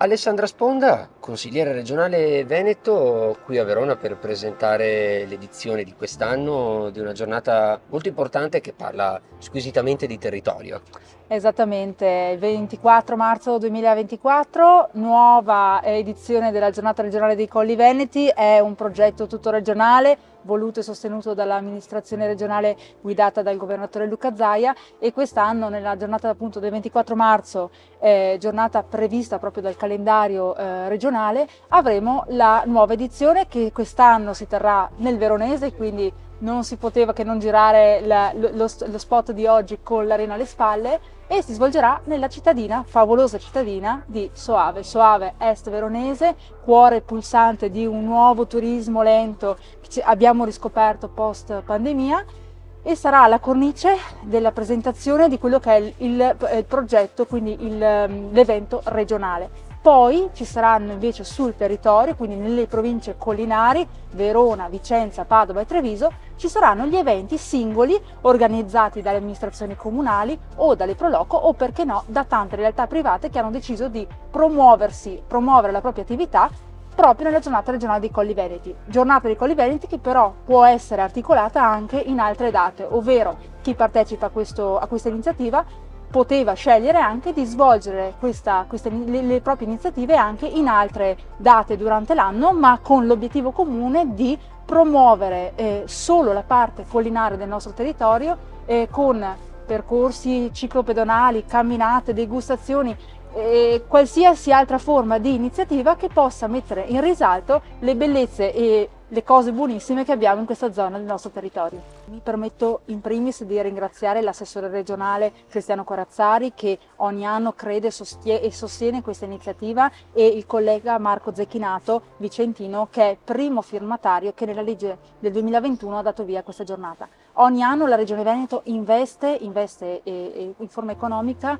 Alessandra Sponda, consigliere regionale Veneto, qui a Verona per presentare l'edizione di quest'anno di una giornata molto importante che parla squisitamente di territorio. Esattamente, il 24 marzo 2024, nuova edizione della Giornata regionale dei Colli Veneti, è un progetto tutto regionale voluto e sostenuto dall'amministrazione regionale guidata dal governatore Luca Zaia, e quest'anno nella giornata appunto del 24 marzo, giornata prevista proprio dal calendario regionale, avremo la nuova edizione che quest'anno si terrà nel Veronese, quindi non si poteva che non girare lo spot di oggi con l'arena alle spalle, e si svolgerà nella cittadina, favolosa cittadina di Soave. Soave est veronese, cuore pulsante di un nuovo turismo lento che abbiamo riscoperto post pandemia, e sarà la cornice della presentazione di quello che è il progetto, quindi l'evento regionale. Poi ci saranno invece sul territorio, quindi nelle province collinari, Verona, Vicenza, Padova e Treviso, ci saranno gli eventi singoli organizzati dalle amministrazioni comunali o dalle Proloco, o perché no da tante realtà private che hanno deciso di promuovere la propria attività proprio nella giornata regionale dei Colli Veneti. Giornata dei Colli Veneti che però può essere articolata anche in altre date, ovvero chi partecipa a questa iniziativa poteva scegliere anche di svolgere le proprie iniziative anche in altre date durante l'anno, ma con l'obiettivo comune di promuovere solo la parte collinare del nostro territorio, con percorsi ciclopedonali, camminate, degustazioni, qualsiasi altra forma di iniziativa che possa mettere in risalto le bellezze e le cose buonissime che abbiamo in questa zona del nostro territorio. Mi permetto in primis di ringraziare l'assessore regionale Cristiano Corazzari, che ogni anno crede e sostiene questa iniziativa, e il collega Marco Zecchinato Vicentino, che è primo firmatario, che nella legge del 2021 ha dato via a questa giornata. Ogni anno la Regione Veneto investe in forma economica,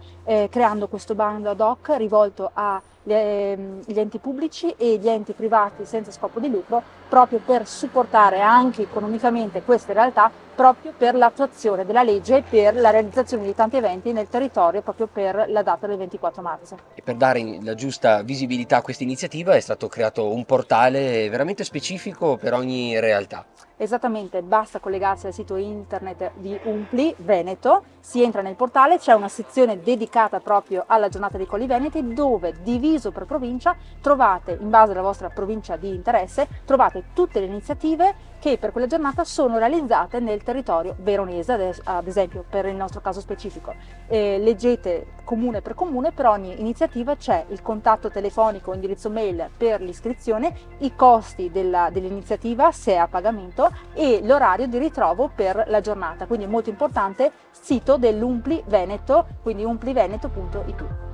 creando questo bando ad hoc rivolto agli enti pubblici e gli enti privati senza scopo di lucro, proprio per supportare anche economicamente queste realtà, proprio per l'attuazione della legge e per la realizzazione di tanti eventi nel territorio, proprio per la data del 24 marzo. E per dare la giusta visibilità a questa iniziativa è stato creato un portale veramente specifico per ogni realtà. Esattamente, basta collegarsi al sito internet di Umpli Veneto, si entra nel portale, c'è una sezione dedicata proprio alla giornata dei Colli Veneti, dove diviso per provincia trovate, in base alla vostra provincia di interesse, trovate tutte le iniziative che per quella giornata sono realizzate nel territorio veronese, ad esempio per il nostro caso specifico. Leggete comune per comune, per ogni iniziativa c'è il contatto telefonico o indirizzo mail per l'iscrizione, i costi dell'iniziativa se è a pagamento e l'orario di ritrovo per la giornata, quindi è molto importante, sito dell'Umpli Veneto, quindi umpliveneto.it.